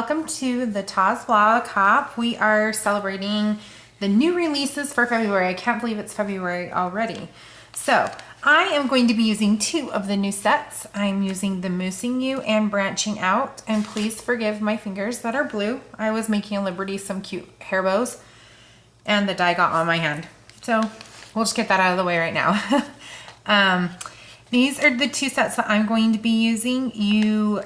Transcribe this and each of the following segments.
welcome to the TAWS Vlog Hop. We are celebrating the new releases for February. I can't believe it's February already. So I am going to be using two of the new sets. I'm using the Moosing You and Branching Out, and please forgive my fingers that are blue. I was making Liberty some cute hair bows and the dye got on my hand. So we'll just get that out of the way right now. These are the two sets that I'm going to be using. You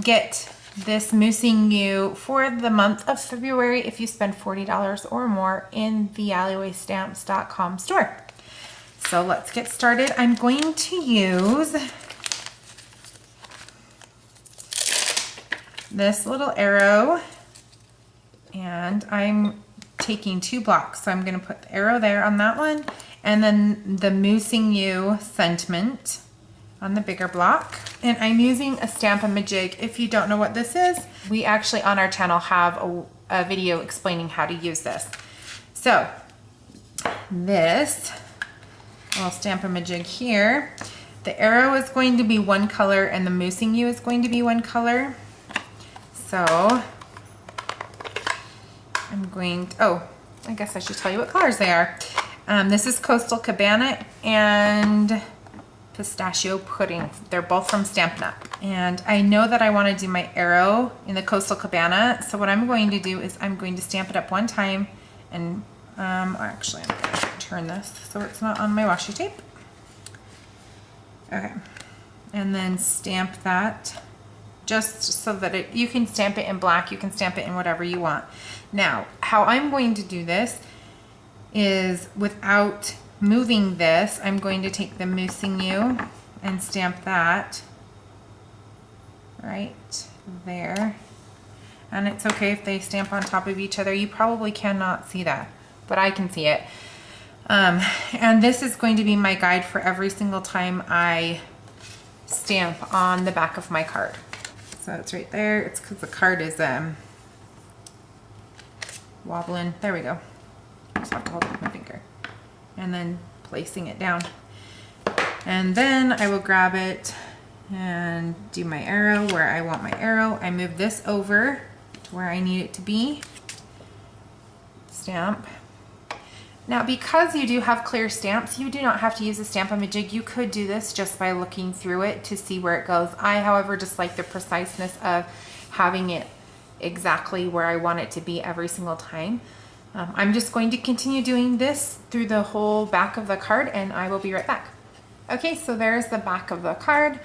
get this Moosing You for the month of February if you spend $40 or more in the TheAlleyWayStamps.com store. So let's get started. I'm going to use this little arrow, and I'm taking two blocks. So I'm going to put the arrow there on that one, and then the Moosing You sentiment on the bigger block. And I'm using a Stamp-A-Majig. If you don't know what this is, we actually on our channel have a video explaining how to use this. So this little Stamp-A-Majig here, the arrow is going to be one color and the Moosing You is going to be one color. So I'm going to, oh, I guess I should tell you what colors they are. This is Coastal Cabana and Pistachio Pudding. They're both from Stampin' Up. And I know that I want to do my arrow in the Coastal Cabana, so what I'm going to do is I'm going to stamp it up one time, and actually I'm going to turn this so it's not on my washi tape. Okay, and then stamp that just so that you can stamp it in black, you can stamp it in whatever you want. Now, how I'm going to do this is without moving this, I'm going to take the Moosing You and stamp that right there. And it's okay if they stamp on top of each other. You probably cannot see that, but I can see it. And this is going to be my guide for every single time I stamp on the back of my card. So it's right there. It's because the card is wobbling. There we go. I just have to hold it with my finger. And then placing it down. And then I will grab it and do my arrow where I want my arrow. I move this over to where I need it to be. Stamp. Now, because you do have clear stamps, you do not have to use a Stamp-A-Majig. You could do this just by looking through it to see where it goes. I, however, just like the preciseness of having it exactly where I want it to be every single time. I'm just going to continue doing this through the whole back of the card, and I will be right back. Okay, so there's the back of the card.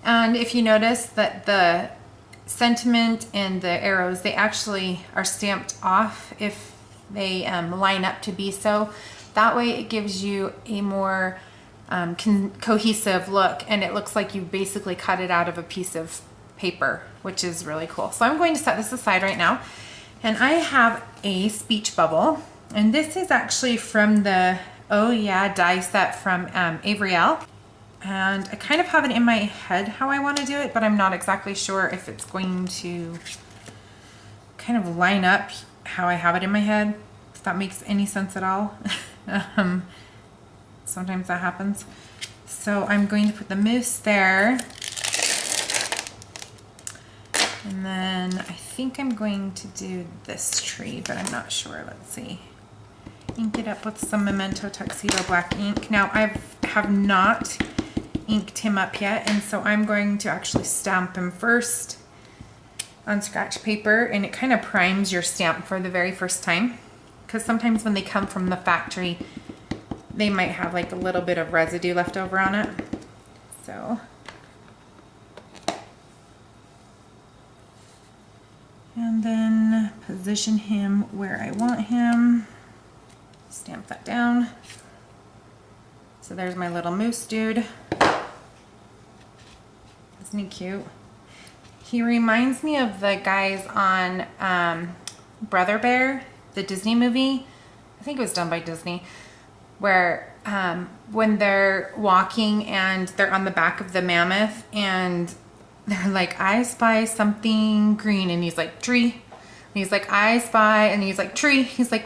And if you notice that the sentiment and the arrows, they actually are stamped off if they line up to be so. That way it gives you a more cohesive look, and it looks like you basically cut it out of a piece of paper, which is really cool. So I'm going to set this aside right now. And I have a speech bubble, and this is actually from the Oh Yeah die set from Avriel. And I kind of have it in my head how I want to do it, but I'm not exactly sure if it's going to kind of line up how I have it in my head, if that makes any sense at all. Sometimes that happens. So I'm going to put the moose there. And then I think I'm going to do this tree, but I'm not sure. Let's see. Ink it up with some Memento Tuxedo black ink. Now I have not inked him up yet, and so I'm going to actually stamp him first on scratch paper, and it kind of primes your stamp for the very first time, because sometimes when they come from the factory, they might have like a little bit of residue left over on it. So and then position him where I want him. Stamp that down. So there's my little moose dude. Isn't he cute? He reminds me of the guys on Brother Bear, the Disney movie. I think it was done by Disney, where when they're walking and they're on the back of the mammoth and they're like, I spy something green, and he's like, tree. And he's like, I spy, and he's like, tree. He's like,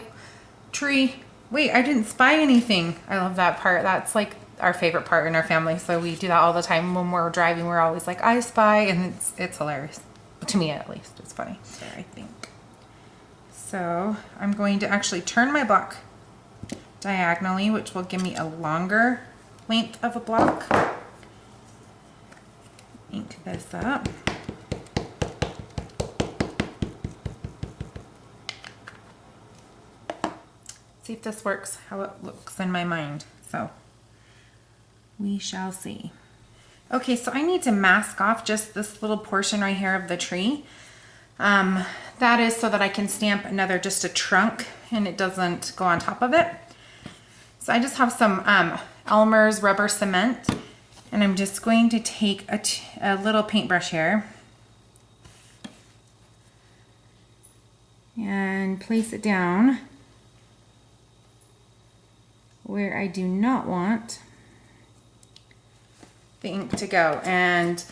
tree. Wait, I didn't spy anything. I love that part. That's like our favorite part in our family. So we do that all the time when we're driving. We're always like, I spy, and it's hilarious. To me at least, it's funny. There, I think. So I'm going to actually turn my block diagonally, which will give me a longer length of a block. Ink this up. See if this works how it looks in my mind. So we shall see. Okay, so I need to mask off just this little portion right here of the tree. That is so that I can stamp another, just a trunk, and it doesn't go on top of it. So I just have some Elmer's rubber cement, and I'm just going to take a little paintbrush here and place it down where I do not want the ink to go, and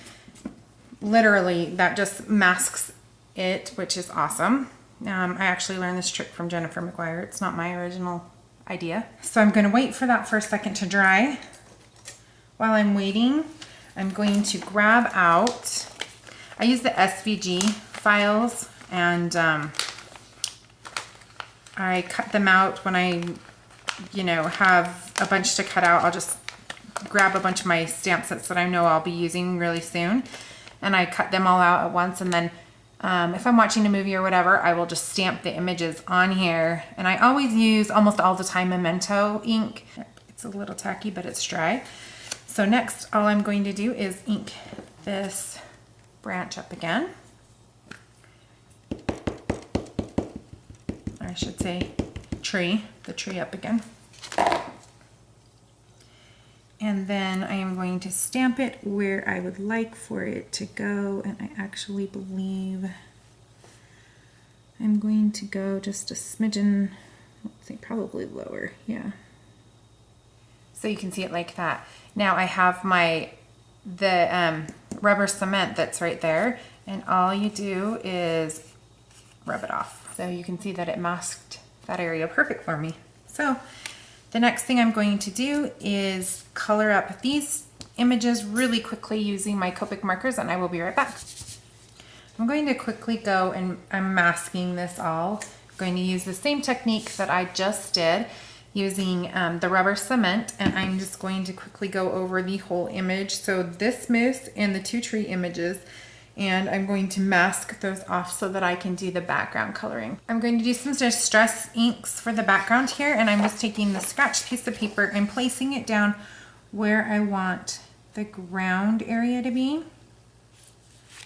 literally that just masks it, which is awesome. I actually learned this trick from Jennifer McGuire. It's not my original idea. So I'm going to wait for that for a second to dry. While I'm waiting, I'm going to grab out, I use the SVG files, and I cut them out when I, have a bunch to cut out. I'll just grab a bunch of my stamp sets that I know I'll be using really soon, and I cut them all out at once, and then if I'm watching a movie or whatever, I will just stamp the images on here. And I always use, almost all the time, Memento ink. It's a little tacky, but it's dry. So next, all I'm going to do is ink this branch up again. Or I should say the tree up again. And then I am going to stamp it where I would like for it to go. And I actually believe I'm going to go just a smidgen, let's say probably lower, yeah. So you can see it like that. Now I have the rubber cement that's right there, and all you do is rub it off. So you can see that it masked that area perfect for me. So the next thing I'm going to do is color up these images really quickly using my Copic markers, and I will be right back. I'm going to quickly go, and I'm masking this all. I'm going to use the same technique that I just did using the rubber cement, and I'm just going to quickly go over the whole image. So this moose and the two tree images, and I'm going to mask those off so that I can do the background coloring. I'm going to do some distress inks for the background here, and I'm just taking the scratched piece of paper and placing it down where I want the ground area to be.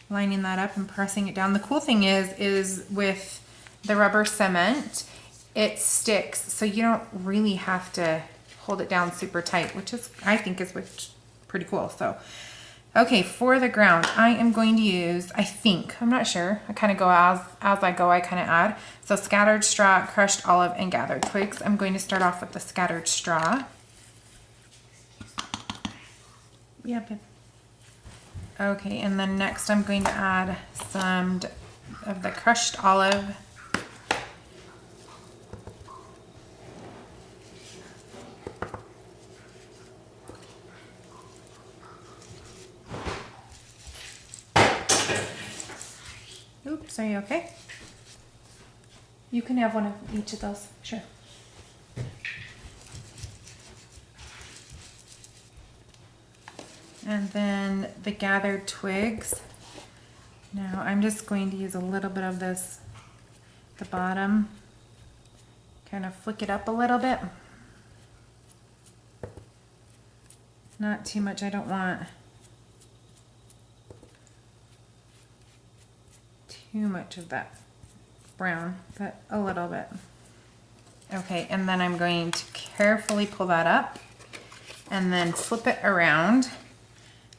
Lining that up and pressing it down. The cool thing is with the rubber cement, it sticks, so you don't really have to hold it down super tight, which is, I think, is pretty cool. So okay, for the ground, I am going to use, I'm not sure, I kind of go as I go, I kind of add. So scattered straw, crushed olive, and gathered twigs. I'm going to start off with the scattered straw. Yep. Okay, and then next I'm going to add some of the crushed olive. Oops, are you okay? You can have one of each of those, sure. And then the gathered twigs. Now I'm just going to use a little bit of this at the bottom, kind of flick it up a little bit. Not too much, I don't want too much of that brown, but a little bit. Okay, and then I'm going to carefully pull that up and then flip it around,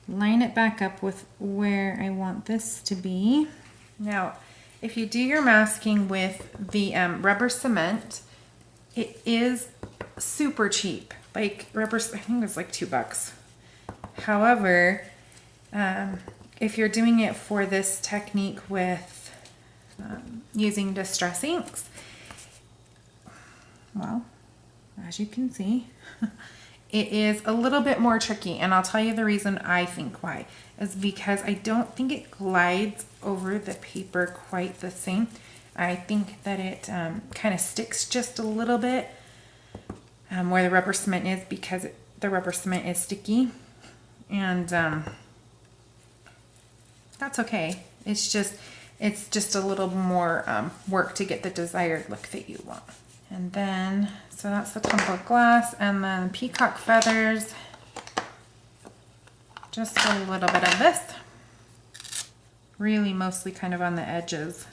line it back up with where I want this to be. Now, if you do your masking with the rubber cement, it is super cheap. Like rubber, I think it's like $2. However, if you're doing it for this technique with using distress inks, well, as you can see, it is a little bit more tricky, and I'll tell you the reason I think why is because I don't think it glides over the paper quite the same. I think that it kind of sticks just a little bit where the rubber cement is, because the rubber cement is sticky, and that's okay. It's just a little more work to get the desired look that you want. And then, so that's the tumbled glass, and then peacock feathers. Just a little bit of this. Really mostly kind of on the edges.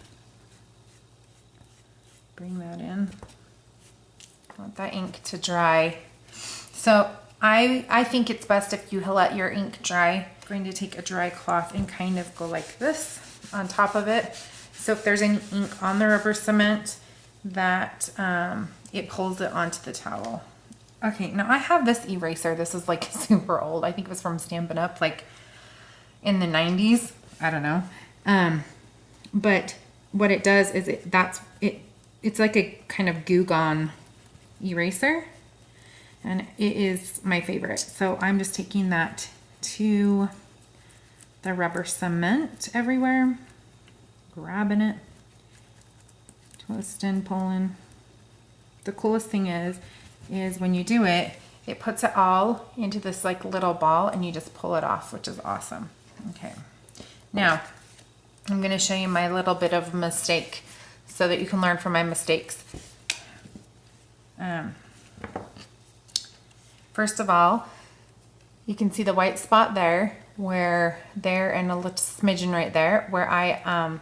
Bring that in. I want that ink to dry. So I think it's best if you let your ink dry. I'm going to take a dry cloth and kind of go like this on top of it. So if there's any ink on the rubber cement, that it pulls it onto the towel. Okay, now I have this eraser. This is like super old. I think it was from Stampin' Up, like in the 90s. I don't know. But what it does is it's like a kind of Goo Gone eraser, and it is my favorite. So I'm just taking that to the rubber cement everywhere, grabbing it, twisting, pulling. The coolest thing is when you do it, it puts it all into this like little ball, and you just pull it off, which is awesome. Okay, now I'm going to show you my little bit of mistake so that you can learn from my mistakes. First of all, you can see the white spot there, and a little smidgen right there where I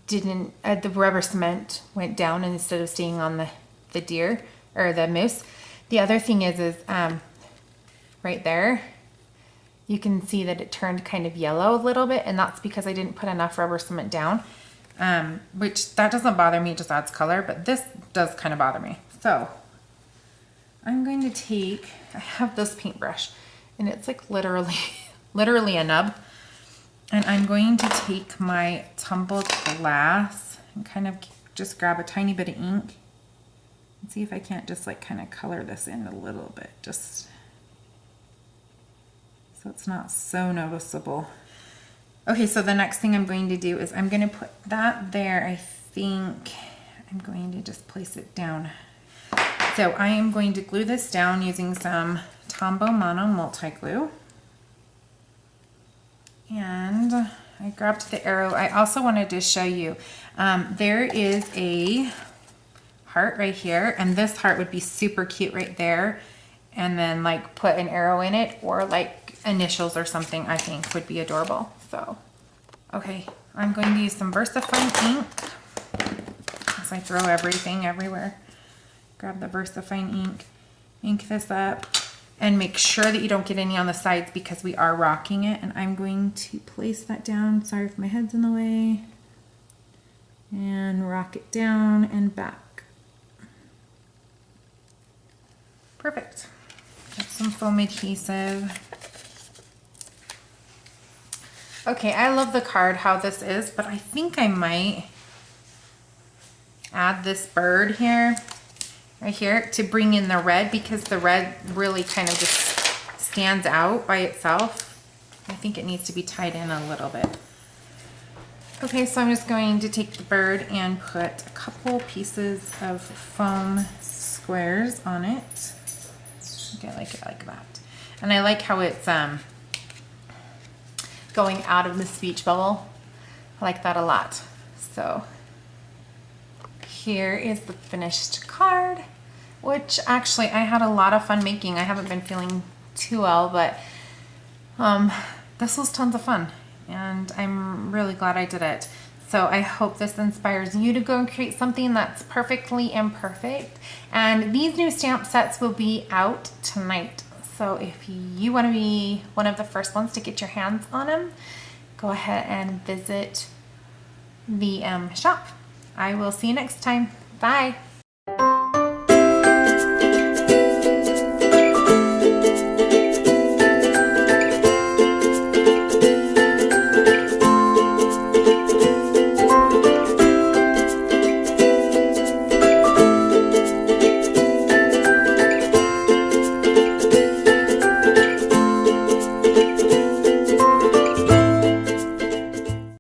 didn't, the rubber cement went down instead of staying on the deer or the moose. The other thing is right there, you can see that it turned kind of yellow a little bit, and that's because I didn't put enough rubber cement down, which that doesn't bother me, it just adds color, but this does kind of bother me. So I'm going to take, I have this paintbrush, and it's like literally a nub, and I'm going to take my tumbled glass and kind of just grab a tiny bit of ink and see if I can't just like kind of color this in a little bit, just so it's not so noticeable. Okay, so the next thing I'm going to do is I'm going to put that there. I think I'm going to just place it down. So I am going to glue this down using some Tombow Mono multi-glue. And I grabbed the arrow. I also wanted to show you, there is a heart right here, and this heart would be super cute right there. And then like put an arrow in it, or like initials or something, I think would be adorable. So, okay, I'm going to use some VersaFine ink as I throw everything everywhere. Grab the VersaFine ink, ink this up, and make sure that you don't get any on the sides because we are rocking it. And I'm going to place that down. Sorry if my head's in the way. And rock it down and back. Perfect. Got some foam adhesive. Okay, I love the card how this is, but I think I might add this bird here. Right here to bring in the red, because the red really kind of just stands out by itself. I think it needs to be tied in a little bit. Okay, so I'm just going to take the bird and put a couple pieces of foam squares on it. Okay, I like it like that. And I like how it's going out of the speech bubble. I like that a lot. So here is the finished card, which actually I had a lot of fun making. I haven't been feeling too well, but this was tons of fun, and I'm really glad I did it. So I hope this inspires you to go and create something that's perfectly imperfect. And these new stamp sets will be out tonight. So if you want to be one of the first ones to get your hands on them, go ahead and visit the shop. I will see you next time. Bye.